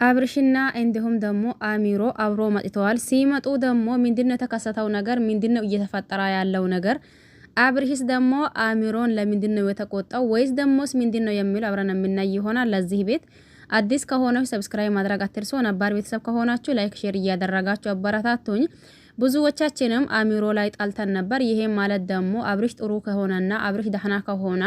አብርሽና እንዲሁም ደግሞ አሚሮ አብሮ መጥተዋል። ሲመጡ ደግሞ ምንድነው የተከሰተው ነገር? ምንድነው እየተፈጠረ ያለው ነገር? አብርሽስ ደግሞ አሚሮን ለምንድነው የተቆጣው? ወይስ ደሞስ ምንድነው የሚል አብረን የምናይ ይሆናል። ለዚህ ቤት አዲስ ከሆነው ሰብስክራይብ ማድረግ አትርሱ። ነባር ቤተሰብ ከሆናችሁ ላይክ፣ ሼር እያደረጋችሁ አበረታቱኝ። ብዙዎቻችንም አሚሮ ላይ ጣልተን ነበር። ይሄ ማለት ደግሞ አብርሽ ጥሩ ከሆነና አብርሽ ደህና ከሆነ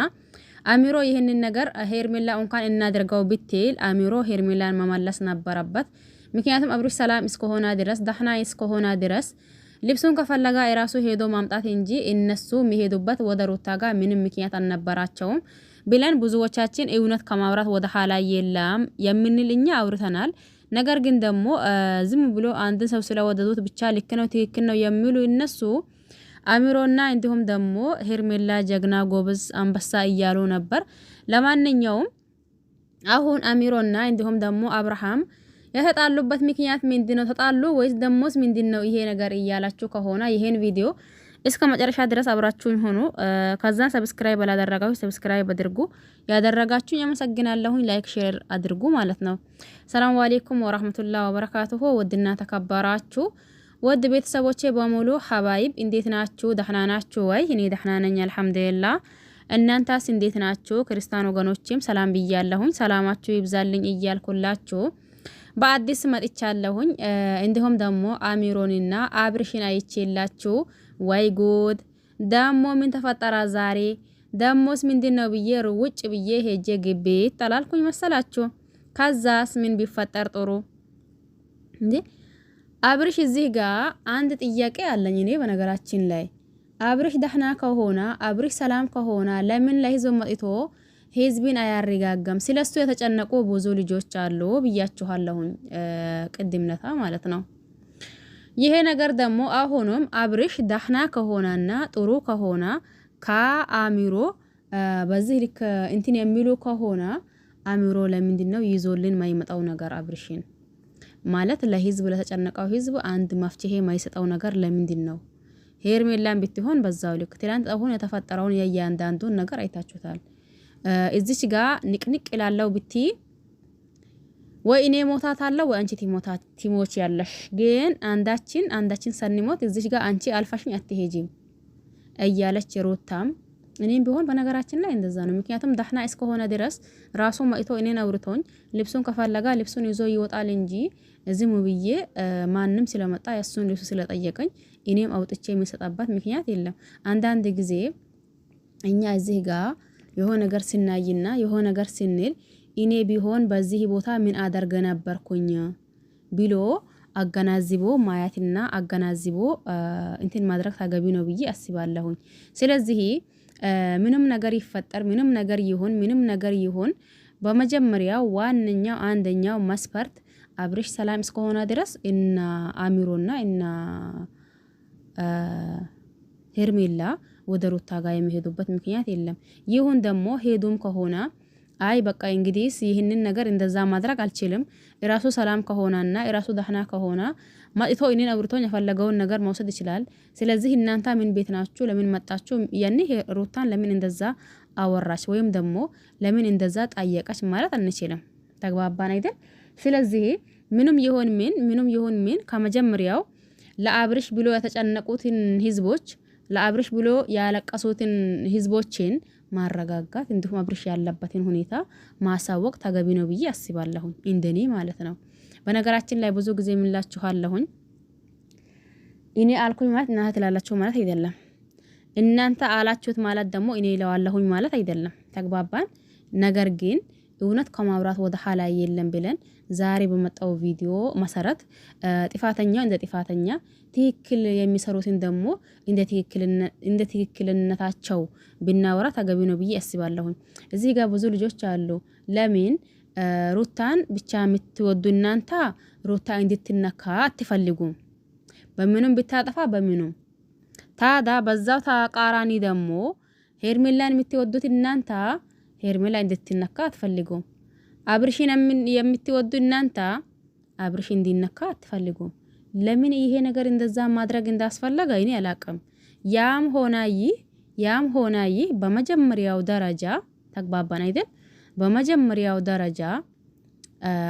አሚሮ ይህንን ነገር ሄርሜላ እንኳን እናደርገው ብትል አሚሮ ሄርሜላን መመለስ ነበረበት። ምክንያቱም አብርሽ ሰላም እስከሆነ ድረስ ደህና እስከሆነ ድረስ ልብሱን ከፈለጋ የራሱ ሄዶ ማምጣት እንጂ እነሱ የሚሄዱበት ወደ ሩታ ጋር ምንም ምክንያት አልነበራቸውም ብለን ብዙዎቻችን እውነት ከማውራት ወደ ኋላ የለም የምንል እኛ አውርተናል። ነገር ግን ደግሞ ዝም ብሎ አንድ ሰው ስለወደዱት ብቻ ልክ ነው ትክክል ነው የሚሉ እነሱ አሚሮና እንዲሁም ደግሞ ሄርሜላ ጀግና ጎበዝ አንበሳ እያሉ ነበር። ለማንኛውም አሁን አሚሮና እንዲሁም ደግሞ አብርሃም የተጣሉበት ምክንያት ምንድነው? ተጣሉ ወይስ ደሞስ ምንድነው ይሄ ነገር እያላችሁ ከሆነ ይሄን ቪዲዮ እስከ መጨረሻ ድረስ አብራችሁኝ ሆኖ ከዛ ሰብስክራይብ አላደረጋችሁ ሰብስክራይብ አድርጉ። ያደረጋችሁ ያመሰግናለሁኝ። ላይክ ሼር አድርጉ ማለት ነው። ሰላም አለይኩም ወራህመቱላሂ ወበረካቱሁ። ወድና ተከበራችሁ ወድ ቤተሰቦቼ በሙሉ ሐባይብ እንዴት ናችሁ? ደህና ናችሁ ወይ? እኔ ደህና ነኝ አልሐምዱሊላህ። እናንተስ እንዴት ናችሁ? ክርስቲያን ወገኖቼም ሰላም ብያለሁኝ። ሰላማችሁ ይብዛልኝ እያልኩላችሁ በአዲስ መጥቻለሁኝ። እንዲሁም ደግሞ አሚሮንና አብርሽን አይቼላችሁ ወይ ጉድ! ደሞ ምን ተፈጠረ ዛሬ? ደሞስ ምንድነው ብዬ ውጭ ብዬ ሄጄ ግቢ ተላልኩኝ መሰላችሁ። ከዛስ ምን ቢፈጠር ጥሩ እንዴ? አብርሽ እዚህ ጋር አንድ ጥያቄ አለኝ እኔ በነገራችን ላይ አብርሽ ደህና ከሆነ አብርሽ ሰላም ከሆነ ለምን ለህዝብ መጥቶ ህዝብን አያረጋጋም? ስለሱ የተጨነቁ ብዙ ልጆች አሉ ብያችኋለሁኝ ቅድምነታ ማለት ነው። ይሄ ነገር ደግሞ አሁንም አብርሽ ደህና ከሆነና ጥሩ ከሆነ ከአሚሮ በዚህ ልክ እንትን የሚሉ ከሆነ አሚሮ ለምንድነው ይዞልን ማይመጣው ነገር? አብርሽን ማለት ለህዝብ ለተጨነቀው ህዝብ አንድ መፍትሄ ማይሰጠው ነገር ለምንድነው? ሄርሜላን ብትሆን በዛው ልክ ትላንት አሁን የተፈጠረውን የእያንዳንዱን ነገር አይታችሁታል። እዚች ጋር ንቅንቅ ይላለው ብቲ ወይ እኔ ሞታት አለው ወይ አንቺ ቲሞች ያለሽ ግን አንዳችን ሰንሞት እዚች ጋር አንቺ አልፋሽኝ አትሄጂም እያለች ሩታም እኔም ቢሆን በነገራችን ላይ እንደዛ ነው። ምክንያቱም ደህና እስከሆነ ድረስ ራሱ መጥቶ እኔን አውርቶኝ ልብሱን ከፈለጋ ልብሱን ይዞ ይወጣል እንጂ እዚህ ሙብዬ ማንም ስለመጣ ያሱን ልብሱ ስለጠየቀኝ እኔም አውጥቼ የሚሰጣበት ምክንያት የለም። አንዳንድ ጊዜ እኛ እዚህ ጋር የሆነ ነገር ስናይና የሆነ ነገር ስንል እኔ ቢሆን በዚህ ቦታ ምን አደርገ ነበርኩኝ ብሎ አገናዝቦ ማያትና አገናዝቦ እንትን ማድረግ ተገቢ ነው ብዬ አስባለሁኝ። ስለዚህ ምንም ነገር ይፈጠር ምንም ነገር ይሁን በመጀመሪያ ዋንኛው አንደኛው መስፈርት አብርሽ ሰላም እስከሆነ ድረስ እና አሚሮና እና ሄርሜላ ወደ ሩታ ጋር የሚሄዱበት ምክንያት የለም። ይሁን ደግሞ ሄዱም ከሆነ አይ በቃ እንግዲህ ይህንን ነገር እንደዛ ማድረግ አልችልም እራሱ ሰላም ከሆነና እራሱ ደህና ከሆነ ማጥቶ እኔን አብርቶኝ የፈለገውን ነገር መውሰድ ይችላል። ስለዚህ እናንተ ምን ቤት ናችሁ? ለምን መጣችሁ? ያኔ ሩታን ለምን እንደዛ አወራች ወይም ደግሞ ለምን እንደዛ ጠየቀች ማለት አንችልም። ተግባባን አይደል? ስለዚህ ምንም ይሁን ምን ከመጀመሪያው ለአብርሽ ብሎ የተጨነቁትን ህዝቦች ለአብርሽ ብሎ ያለቀሱትን ህዝቦችን ማረጋጋት እንዲሁም አብርሽ ያለበትን ሁኔታ ማሳወቅ ተገቢ ነው ብዬ አስባለሁ እንደኔ ማለት ነው። በነገራችን ላይ ብዙ ጊዜ የምላችኋለሁኝ እኔ አልኩኝ ማለት እናንተ ትላላችሁ ማለት አይደለም። እናንተ አላችሁት ማለት ደግሞ እኔ ይለዋለሁኝ ማለት አይደለም። ተግባባን። ነገር ግን እውነት ከማውራት ወደ ኋላ የለም ብለን ዛሬ በመጣው ቪዲዮ መሰረት ጥፋተኛ እንደ ጥፋተኛ ትክክል የሚሰሩትን ደግሞ እንደ ትክክልነታቸው ብናወራ ተገቢ ነው ብዬ አስባለሁ። እዚህ ጋር ብዙ ልጆች አሉ ለምን ሩታን ብቻ የምትወዱ እናንተ ሩታ እንድትነካ አትፈልጉም። በምንም ብታጠፋ በምንም ታዳ በዛው ተቃራኒ ደግሞ ሄርሜላን የምትወዱት እናንተ ሄርሜላ እንድትነካ አትፈልጉም። አብርሽን የምትወዱ እናንተ አብርሽ እንዲነካ አትፈልጉም። ለምን ይሄ ነገር እንደዛ ማድረግ እንዳስፈለገ እኔ አላቅም። ያም ሆና ይህ በመጀመሪያው ደረጃ ተግባባን አይደል? በመጀመሪያው ደረጃ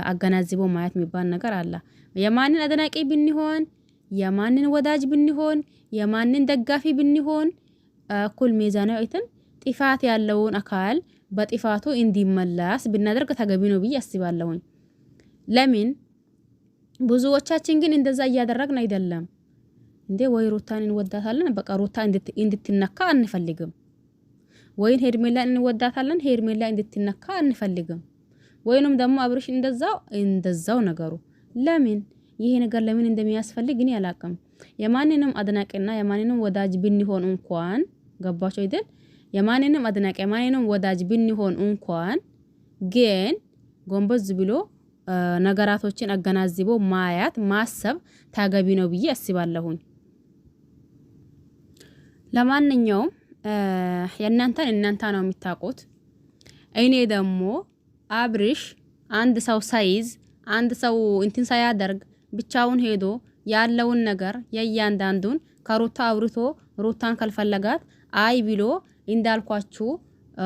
አገናዝቦ ማየት የሚባል ነገር አለ። የማንን አድናቂ ብንሆን፣ የማንን ወዳጅ ብንሆን፣ የማንን ደጋፊ ብንሆን እኩል ሚዛናዊ አይተን ጥፋት ያለውን አካል በጥፋቱ እንዲመለስ ብናደርግ ተገቢ ነው ብዬ አስባለሁኝ። ለምን ብዙዎቻችን ግን እንደዛ እያደረግን አይደለም እንዴ? ወይ ሩታን እንወዳታለን፣ በቃ ሩታ እንድትነካ አንፈልግም። ወይን ሄርሜላን እንወዳታለን፣ ሄርሜላ እንድትነካ አንፈልግም። ወይንም ደግሞ አብርሽ እንደዛው ነገሩ። ለምን ይሄ ነገር ለምን እንደሚያስፈልግ እኔ አላቅም። የማንንም አድናቂና የማንንም ወዳጅ ብንሆን እንኳን ገባቸው አይደል? የማንንም አድናቂ የማንንም ወዳጅ ብንሆን እንኳን ግን ጎንበዝ ብሎ ነገራቶችን አገናዝቦ ማያት ማሰብ ታገቢ ነው ብዬ አስባለሁኝ። ለማንኛውም እናንተ ነው የሚታቁት። እኔ ደግሞ አብርሽ አንድ ሰው ሳይዝ አንድ ሰው እንትን ሳያደርግ ብቻውን ሄዶ ያለውን ነገር የእያንዳንዱን ከሩታ አውርቶ ሩታን ካልፈለጋት አይ ብሎ እንዳልኳችሁ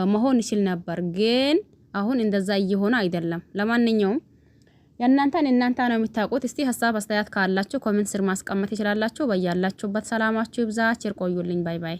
መሆን ይችል ነበር። ግን አሁን እንደዛ እየሆነ አይደለም። ለማንኛውም እናንተ ነው የምታውቁት። እስቲ ሀሳብ አስተያየት ካላችሁ ኮሜንት ስር ማስቀመጥ ይችላላችሁ። በያላችሁበት ሰላማችሁ ይብዛ። ቸር ቆዩልኝ። ባይ ባይ።